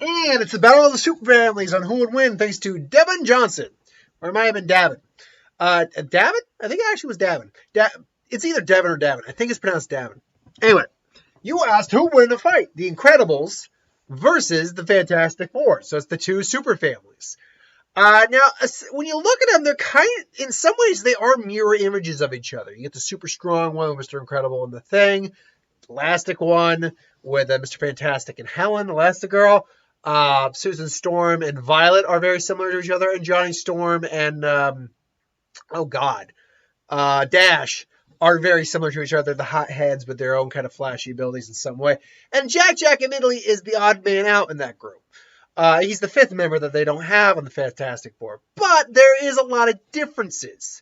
And it's the Battle of the Super Families on who would win, thanks to Devin Johnson. Or it might have been Davin. Davin? I think it actually was Davin. It's either Devin or Davin. I think it's pronounced Davin. Anyway, you asked who would win the fight. The Incredibles versus the Fantastic Four. So it's the two super families. Now, when you look at them, they're kind of, in some ways, they are mirror images of each other. You get the super strong one with Mr. Incredible and the Thing. Elastic one with Mr. Fantastic and Helen, Elastigirl. Susan Storm and Violet are very similar to each other, and Johnny Storm and Dash are very similar to each other. The hotheads with their own kind of flashy abilities in some way. And Jack, admittedly, is the odd man out in that group. He's the fifth member that they don't have on the Fantastic Four, but there is a lot of differences,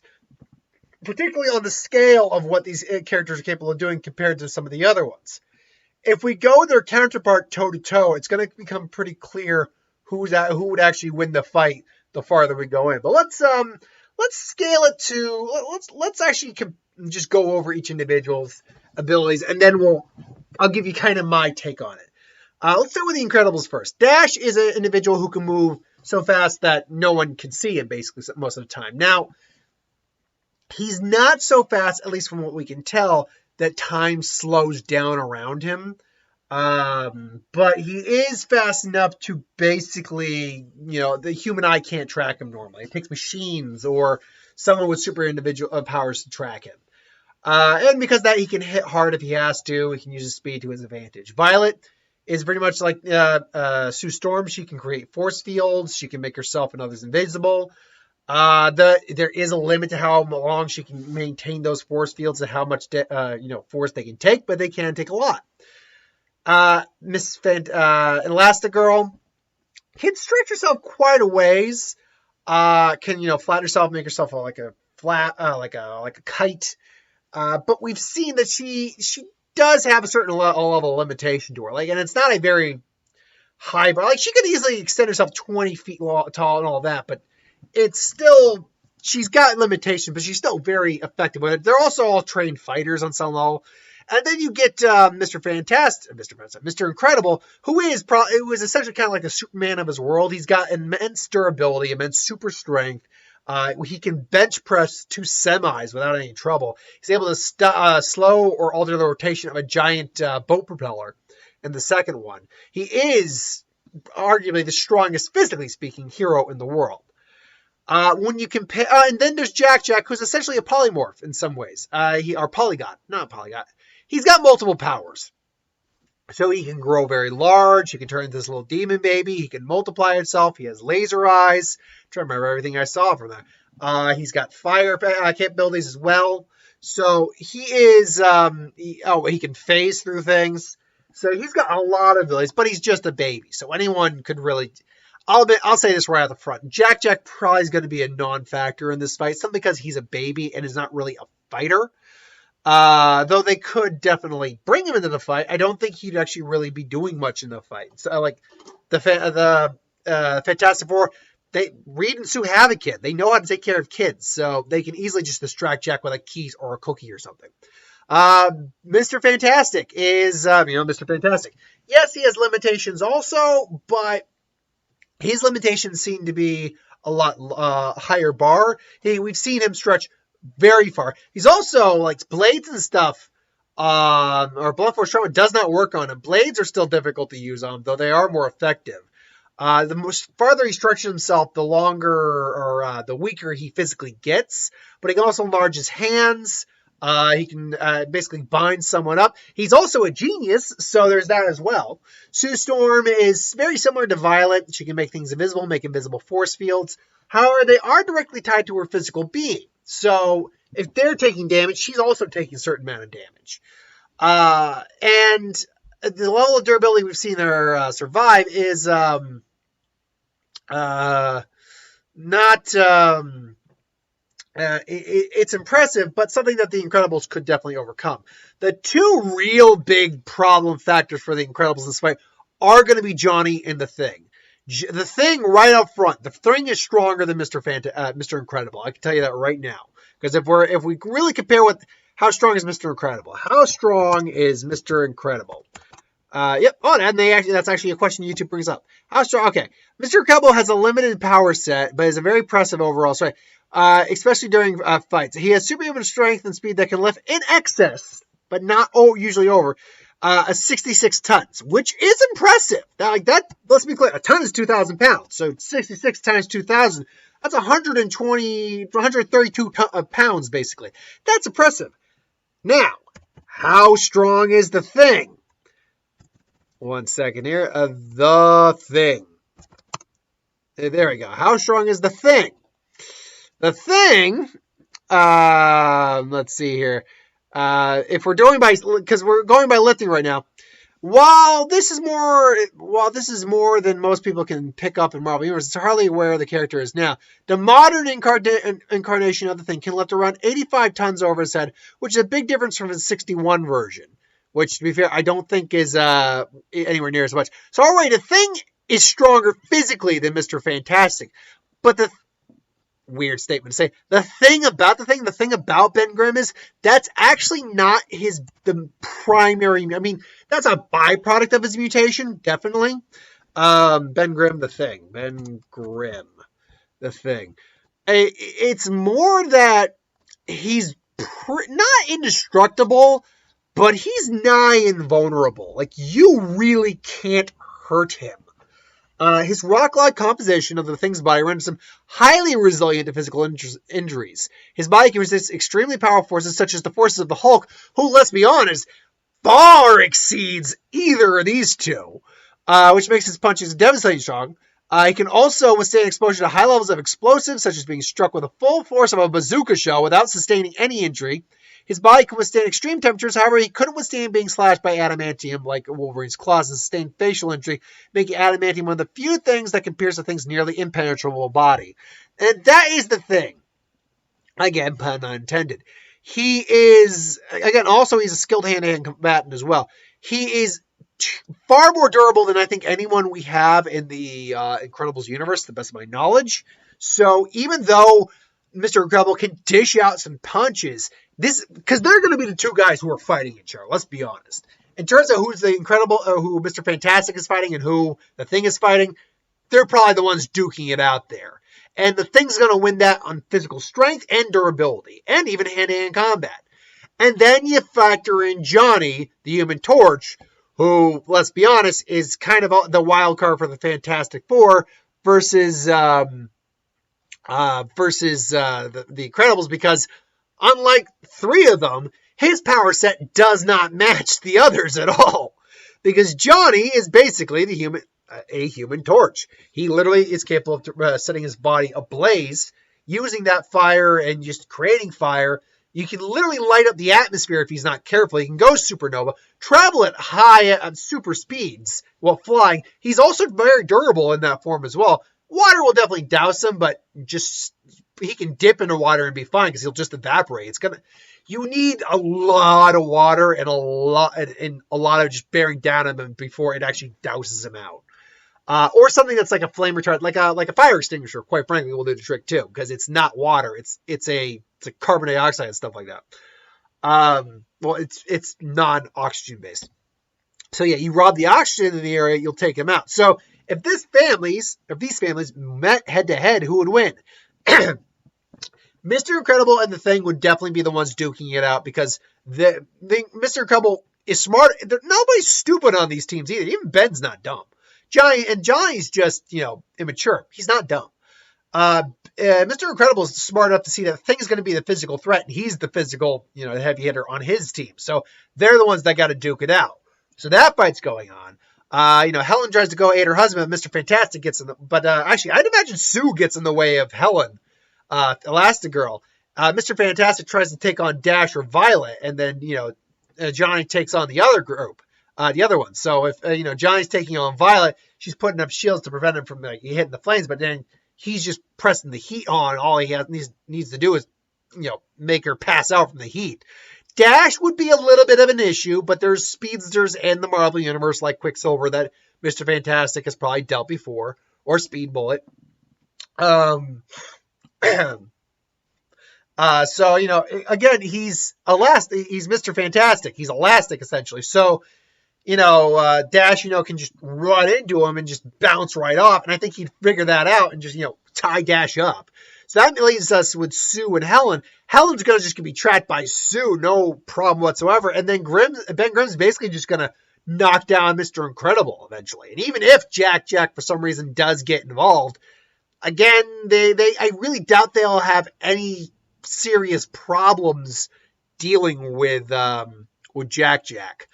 particularly on the scale of what these characters are capable of doing compared to some of the other ones. If we go their counterpart toe-to-toe, it's going to become pretty clear who would actually win the fight the farther we go in. But let's scale it to let's actually just go over each individual's abilities, and then I'll give you kind of my take on it. Let's start with the Incredibles first. Dash is an individual who can move so fast that no one can see him basically most of the time. Now, he's not so fast, at least from what we can tell, that time slows down around him. But he is fast enough to basically, the human eye can't track him normally. It takes machines or someone with super individual powers to track him. And because that, he can hit hard if he has to. He can use his speed to his advantage. Violet is pretty much like Sue Storm. She can create force fields. She can make herself and others invisible. There is a limit to how long she can maintain those force fields and how much force they can take, but they can take a lot. Elastigirl can stretch herself quite a ways. Can flatten herself, make herself like a kite. But we've seen that she does have a certain level of limitation to her. And it's not a very high bar. She could easily extend herself 20 feet tall and all that, but it's still, she's got limitations, but she's still very effective with it. They're also all trained fighters on some level. And then you get Mr. Incredible, who is essentially kind of like the Superman of his world. He's got immense durability, immense super strength. He can bench press 2 semis without any trouble. He's able to slow or alter the rotation of a giant boat propeller in the second one. He is arguably the strongest, physically speaking, hero in the world. When you compare, and then there's Jack, who's essentially a polymorph in some ways. Polygon. He's got multiple powers. So he can grow very large. He can turn into this little demon baby. He can multiply himself. He has laser eyes. I'm trying to remember everything I saw from that. He's got fire capabilities as well. So he is, he can phase through things. So he's got a lot of abilities, but he's just a baby. So anyone could really, I'll say this right out the front. Jack probably is going to be a non-factor in this fight, simply because he's a baby and is not really a fighter. Though they could definitely bring him into the fight, I don't think he'd actually really be doing much in the fight. So, the Fantastic Four, Reed and Sue have a kid. They know how to take care of kids, so they can easily just distract Jack with a key or a cookie or something. Mr. Fantastic is, Mr. Fantastic. Yes, he has limitations also, but his limitations seem to be a lot higher bar. We've seen him stretch very far. He's also blades and stuff, or blunt force trauma does not work on him. Blades are still difficult to use on him, though they are more effective. The farther he stretches himself, the longer or the weaker he physically gets. But he can also enlarge his hands. He can basically bind someone up. He's also a genius, so there's that as well. Sue Storm is very similar to Violet. She can make things invisible, make invisible force fields. However, they are directly tied to her physical being. So if they're taking damage, she's also taking a certain amount of damage. And the level of durability we've seen her survive is it's impressive, but something that the Incredibles could definitely overcome. The two real big problem factors for the Incredibles in this fight are going to be Johnny and the Thing. The Thing right up front, the Thing is stronger than Mr. Incredible. I can tell you that right now, because if we really compare how strong is Mr. Incredible, how strong is Mr. Incredible? Yep. Oh, and that's actually a question YouTube brings up. How strong? Okay. Mr. Incredible has a limited power set, but is a very impressive overall strength, especially during fights. He has superhuman strength and speed that can lift in excess, but not usually over, 66 tons, which is impressive. Now, like that, let's be clear, a ton is 2,000 pounds. So 66 times 2,000, that's 132 pounds, basically. That's impressive. Now, how strong is the Thing? 1 second here. The Thing. There we go. How strong is the Thing? The Thing, let's see here. If we're going by, because we're going by lifting right now, while this is more than most people can pick up in Marvel Universe, it's hardly where the character is now. The modern incarnation of the Thing can lift around 85 tons over his head, which is a big difference from his 61 version, which, to be fair, I don't think is anywhere near as much. So already, the Thing is stronger physically than Mr. Fantastic, but the weird statement to say. The thing about Ben Grimm is that's actually not the primary. I mean, that's a byproduct of his mutation, definitely. Ben Grimm, the Thing. Ben Grimm, the Thing. It's more that he's not indestructible, but he's nigh invulnerable. Like, you really can't hurt him. His rock-like composition of the Thing's body renders him highly resilient to physical injuries. His body can resist extremely powerful forces such as the forces of the Hulk, who, let's be honest, far exceeds either of these two, which makes his punches devastatingly strong. He can also withstand exposure to high levels of explosives, such as being struck with the full force of a bazooka shell without sustaining any injury. His body can withstand extreme temperatures, however, he couldn't withstand being slashed by adamantium like Wolverine's claws and sustain facial injury, making adamantium one of the few things that can pierce the Thing's nearly impenetrable body. And that is the Thing. Again, pun intended. He is, again, also he's a skilled hand-to-hand combatant as well. He is far more durable than I think anyone we have in the Incredibles universe, to the best of my knowledge. So even though Mr. Incredible can dish out some punches, because they're going to be the two guys who are fighting each other, let's be honest. In terms of who's the Incredible, or who Mr. Fantastic is fighting and who the Thing is fighting, they're probably the ones duking it out there. And the Thing's going to win that on physical strength and durability, and even hand-to-hand combat. And then you factor in Johnny, the Human Torch, who, let's be honest, is kind of the wild card for the Fantastic Four versus the Incredibles, because unlike three of them, his power set does not match the others at all. Because Johnny is basically a human torch. He literally is capable of setting his body ablaze, using that fire and just creating fire. You can literally light up the atmosphere if he's not careful. He can go supernova, travel at super speeds while flying. He's also very durable in that form as well. Water will definitely douse him, but he can dip into water and be fine because he'll just evaporate. You need a lot of water and a lot of just bearing down on him before it actually douses him out. Or something that's like a flame retardant, like a fire extinguisher, quite frankly, will do the trick too, because it's not water. It's a carbon dioxide and stuff like that. Well, it's non-oxygen based. So yeah, you rob the oxygen in the area, you'll take him out. So if these families met head to head, who would win? Mr. Incredible and the Thing would definitely be the ones duking it out, because Mr. Incredible is smart. Nobody's stupid on these teams either. Even Ben's not dumb. Johnny's just, immature. He's not dumb. Mr. Incredible is smart enough to see that the Thing is going to be the physical threat, and he's the physical, heavy hitter on his team. So they're the ones that got to duke it out. So that fight's going on. Helen tries to go aid her husband, but Mr. Fantastic gets in the... But actually, I'd imagine Sue gets in the way of Helen, Elastigirl. Mr. Fantastic tries to take on Dash or Violet, and then, Johnny takes on the other group. The other one. So if Johnny's taking on Violet, she's putting up shields to prevent him from hitting the flames, but then he's just pressing the heat on. All he needs to do is make her pass out from the heat. Dash would be a little bit of an issue, but there's speedsters in the Marvel Universe like Quicksilver that Mr. Fantastic has probably dealt before, or Speed Bullet. So again, he's Mr. Fantastic. He's elastic essentially. So Dash, can just run into him and just bounce right off. And I think he'd figure that out and just, tie Dash up. So that leaves us with Sue and Helen. Helen's going to just be trapped by Sue, no problem whatsoever. And then Ben Grimm's basically just going to knock down Mr. Incredible eventually. And even if Jack for some reason does get involved, again, I really doubt they'll have any serious problems dealing with Jack.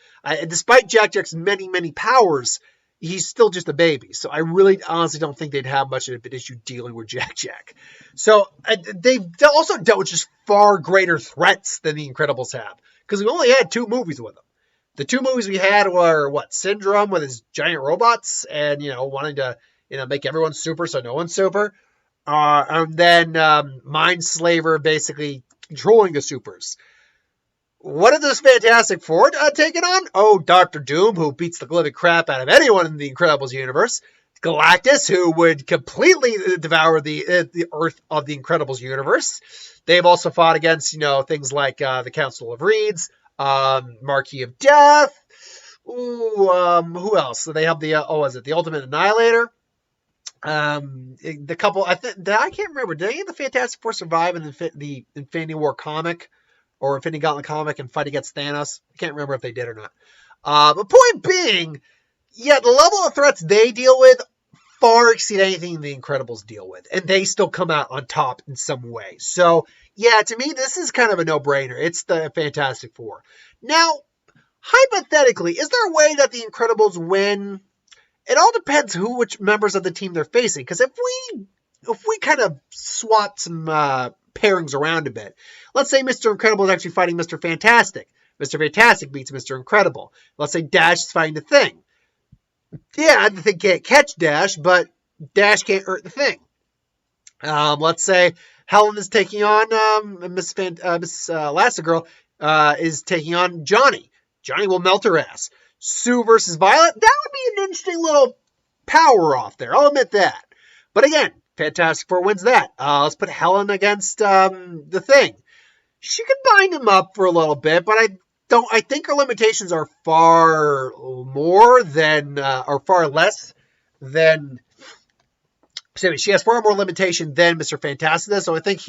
Despite Jack's many, many powers, he's still just a baby. So I really honestly don't think they'd have much of an issue dealing with Jack. So they've also dealt with just far greater threats than the Incredibles have. Because we only had 2 movies with them. The 2 movies we had were, Syndrome with his giant robots and, wanting to, make everyone super so no one's super. And then Mindslaver basically controlling the supers. What is this Fantastic Four taking on? Oh, Doctor Doom, who beats the living crap out of anyone in the Incredibles universe. Galactus, who would completely devour the Earth of the Incredibles universe. They've also fought against, things like the Council of Reeds, Marquis of Death. Who else? So they have the Ultimate Annihilator. The couple, I can't remember. Did any of the Fantastic Four survive in the Infinity War comic? Or Infinity Gauntlet comic and fight against Thanos. I can't remember if they did or not. But point being, the level of threats they deal with far exceed anything the Incredibles deal with. And they still come out on top in some way. So, to me, this is kind of a no-brainer. It's the Fantastic Four. Now, hypothetically, is there a way that the Incredibles win? It all depends which members of the team they're facing. Because if we kind of swap some pairings around a bit. Let's say Mr. Incredible is actually fighting Mr. Fantastic. Mr. Fantastic beats Mr. Incredible. Let's say Dash is fighting the Thing. Yeah, the Thing can't catch Dash, but Dash can't hurt the Thing. Let's say Helen is taking on Miss Elastigirl is taking on Johnny. Johnny will melt her ass. Sue versus Violet, that would be an interesting little power off there. I'll admit that. But again, Fantastic Four wins that. Let's put Helen against the Thing. She could bind him up for a little bit, but I think her limitations are far less than. She has far more limitation than Mr. Fantastic does, so I think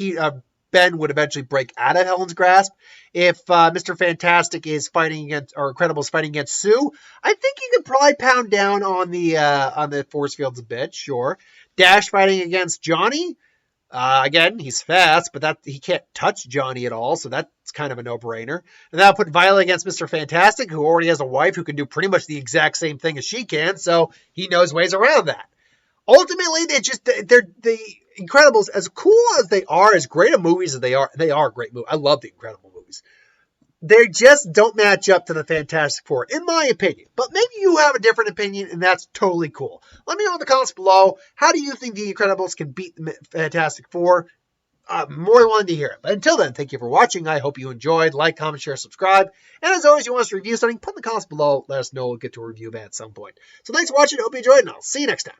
Ben would eventually break out of Helen's grasp. If Mr. Fantastic is fighting against, or Incredible is fighting against Sue, I think he could probably pound down on the force fields a bit, sure. Dash fighting against Johnny. Again, he's fast, but he can't touch Johnny at all, so that's kind of a no-brainer. And then I'll put Violet against Mr. Fantastic, who already has a wife who can do pretty much the exact same thing as she can, so he knows ways around that. Ultimately, they're the Incredibles, as cool as they are, as great of movies as they are great movies. I love the Incredible movies. They just don't match up to the Fantastic Four, in my opinion. But maybe you have a different opinion, and that's totally cool. Let me know in the comments below. How do you think the Incredibles can beat the Fantastic Four? I'm more than willing to hear it. But until then, thank you for watching. I hope you enjoyed. Like, comment, share, subscribe. And as always, you want us to review something, put in the comments below. Let us know. We'll get to a review of it at some point. So thanks for watching. I hope you enjoyed, and I'll see you next time.